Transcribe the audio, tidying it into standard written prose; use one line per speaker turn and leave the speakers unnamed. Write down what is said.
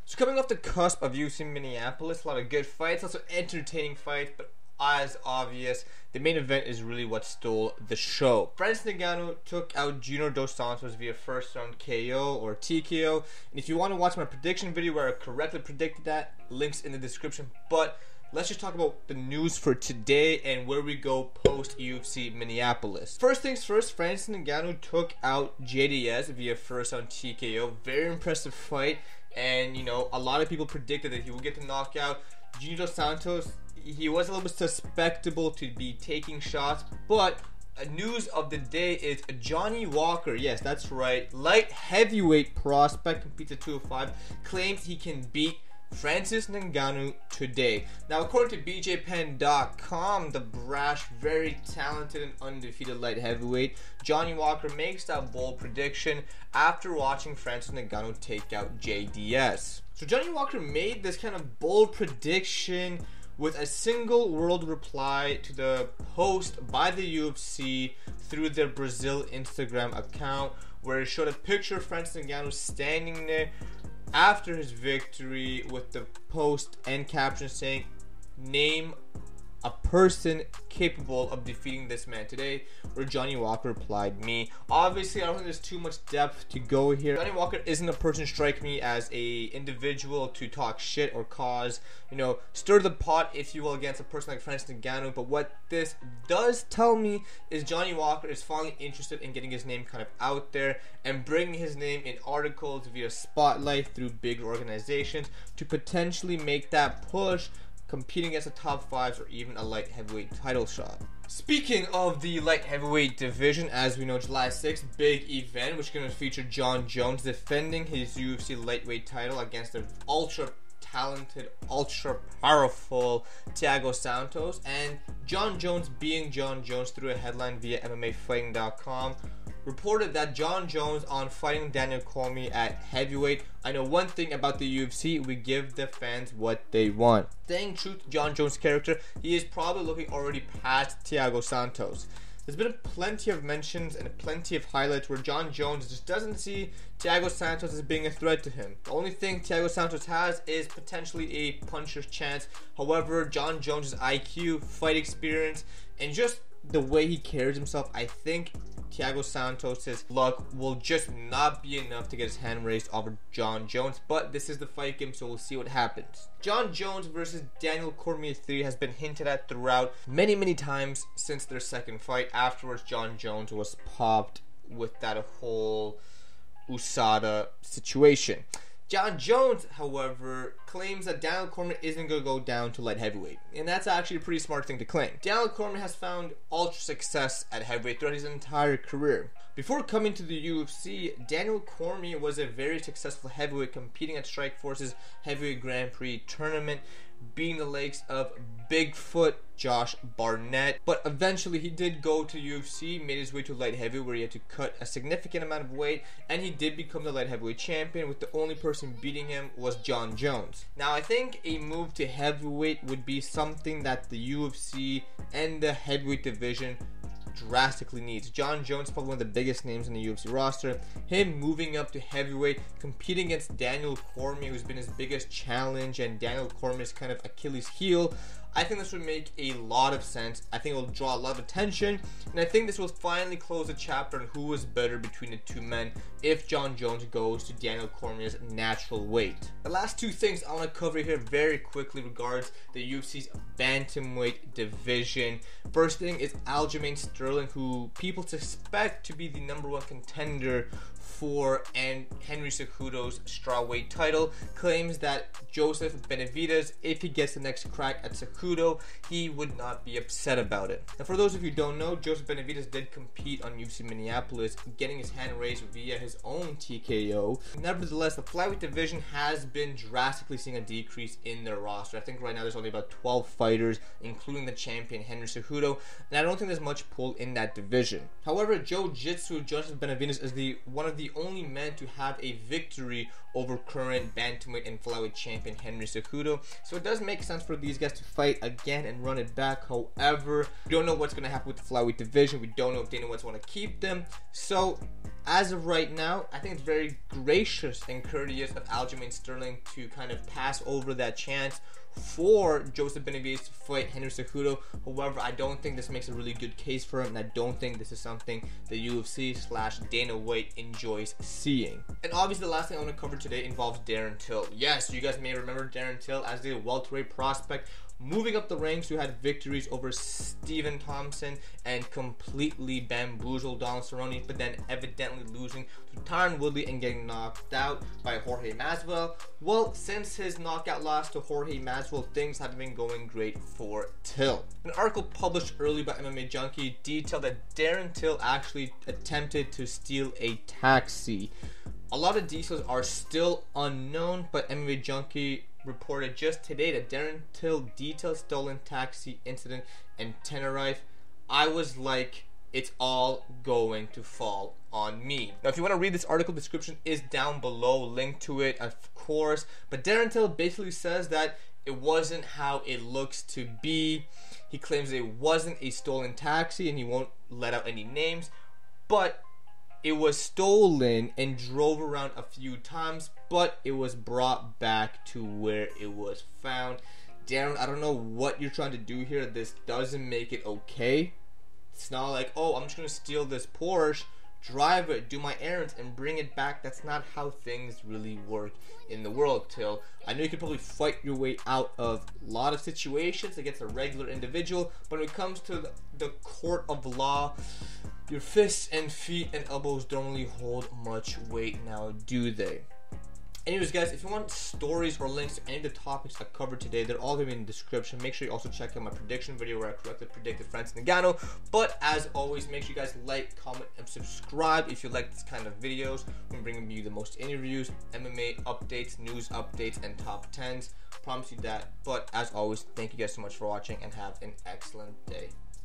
So coming off the cusp of UFC Minneapolis, a lot of good fights, also entertaining fights, but as obvious, the main event is really what stole the show. Francis Ngannou took out Junior Dos Santos via first round KO or TKO. And if you want to watch my prediction video where I correctly predicted that, links in the description. But let's just talk about the news for today and where we go post UFC Minneapolis. First things first, Francis Ngannou took out JDS via first round TKO. Very impressive fight. And you know, a lot of people predicted that he would get the knockout. Junior Dos Santos, he was a little bit suspectable to be taking shots, but news of the day is Johnny Walker, yes, that's right, light heavyweight prospect, competes at 205, claims he can beat Francis Ngannou today. Now, according to BJPenn.com, the brash, very talented and undefeated light heavyweight Johnny Walker makes that bold prediction after watching Francis Ngannou take out JDS. So Johnny Walker made this kind of bold prediction with a single world reply to the post by the UFC through their Brazil Instagram account, where it showed a picture of Francis Ngannou standing there after his victory with the post and caption saying, "Name a person capable of defeating this man today," where Johnny Walker replied, "Me." Obviously, I don't think there's too much depth to go here. Johnny Walker isn't a person to strike me as a individual to talk shit or cause, you know, stir the pot, if you will, against a person like Francis Ngannou. But what this does tell me is Johnny Walker is finally interested in getting his name kind of out there and bringing his name in articles via spotlight through bigger organizations to potentially make that push, competing against the top fives or even a light heavyweight title shot. Speaking of the light heavyweight division, as we know, July 6th, big event, which is going to feature Jon Jones defending his UFC lightweight title against the ultra talented, ultra powerful Thiago Santos. And Jon Jones, being Jon Jones, through a headline via MMAFighting.com, reported that Jon Jones on fighting Daniel Cormier at heavyweight. I know one thing about the UFC, we give the fans what they want. Staying true to Jon Jones' character, he is probably looking already past Thiago Santos. There's been plenty of mentions and plenty of highlights where Jon Jones just doesn't see Thiago Santos as being a threat to him. The only thing Thiago Santos has is potentially a puncher's chance. However, Jon Jones' IQ, fight experience, and just the way he carries himself, I think Thiago Santos' luck will just not be enough to get his hand raised over Jon Jones. But this is the fight game, so we'll see what happens. Jon Jones versus Daniel Cormier 3 has been hinted at throughout many times since their second fight. Afterwards, Jon Jones was popped with that whole USADA situation. Jon Jones, however, claims that Daniel Cormier isn't going to go down to light heavyweight. And that's actually a pretty smart thing to claim. Daniel Cormier has found ultra success at heavyweight throughout his entire career. Before coming to the UFC, Daniel Cormier was a very successful heavyweight, competing at Strikeforce's Heavyweight Grand Prix tournament, beating the likes of Bigfoot Josh Barnett. But eventually he did go to UFC, made his way to light heavyweight, where he had to cut a significant amount of weight, and he did become the light heavyweight champion, with the only person beating him was Jon Jones. Now, I think a move to heavyweight would be something that the UFC and the heavyweight division drastically needs. Jon Jones is probably one of the biggest names in the UFC roster. Him moving up to heavyweight, competing against Daniel Cormier, who's been his biggest challenge and Daniel Cormier's kind of Achilles heel, I think this would make a lot of sense. I think it will draw a lot of attention, and I think this will finally close a chapter on who is better between the two men if Jon Jones goes to Daniel Cormier's natural weight. The last two things I want to cover here very quickly regards the UFC's bantamweight division. First thing is Aljamain Sterling, who people suspect to be the #1 contender for and Henry Cejudo's strawweight title, claims that Joseph Benavidez, if he gets the next crack at Cejudo, he would not be upset about it. Now, for those of you who don't know, Joseph Benavidez did compete on UFC Minneapolis, getting his hand raised via his own TKO. Nevertheless, the flyweight division has been drastically seeing a decrease in their roster. I think right now there's only about 12 fighters, including the champion Henry Cejudo, and I don't think there's much pull in that division. However, Jiu-Jitsu Joseph Benavidez is one of the only men to have a victory over current bantamweight and flyweight champion Henry Cejudo. So it does make sense for these guys to fight again and run it back. However, we don't know what's going to happen with the flyweight division. We don't know if Dana White's want to keep them. So as of right now, I think it's very gracious and courteous of Aljamain Sterling to kind of pass over that chance for Joseph Benavidez to fight Henry Cejudo. However, I don't think this makes a really good case for him, and I don't think this is something the UFC/Dana White enjoys seeing. And obviously, the last thing I want to cover today involves Darren Till. Yes, you guys may remember Darren Till as the welterweight prospect moving up the ranks, who had victories over Stephen Thompson and completely bamboozled Donald Cerrone, but then evidently losing to Tyron Woodley and getting knocked out by Jorge Masvidal. Well, since his knockout loss to Jorge Masvidal, things haven't been going great for Till. An article published early by MMAJunkie detailed that Darren Till actually attempted to steal a taxi. A lot of details are still unknown, but MMAJunkie reported just today that Darren Till detailed stolen taxi incident in Tenerife. I was like, it's all going to fall on me. Now, if you want to read this article, description is down below, link to it, of course. But Darren Till basically says that it wasn't how it looks to be. He claims it wasn't a stolen taxi, and he won't let out any names, but it was stolen and drove around a few times, but it was brought back to where it was found. Darren, I don't know what you're trying to do here. This doesn't make it okay. It's not like, oh, I'm just going to steal this Porsche, drive it, do my errands, and bring it back. That's not how things really work in the world, Till. I know you could probably fight your way out of a lot of situations against a regular individual, but when it comes to the court of law, your fists and feet and elbows don't really hold much weight now, do they? Anyways, guys, if you want stories or links to any of the topics I covered today, they're all going to be in the description. Make sure you also check out my prediction video where I correctly predicted Francis Ngannou. But as always, make sure you guys like, comment, and subscribe if you like this kind of videos. I'm bringing you the most interviews, MMA updates, news updates, and top 10s. Promise you that. But as always, thank you guys so much for watching and have an excellent day.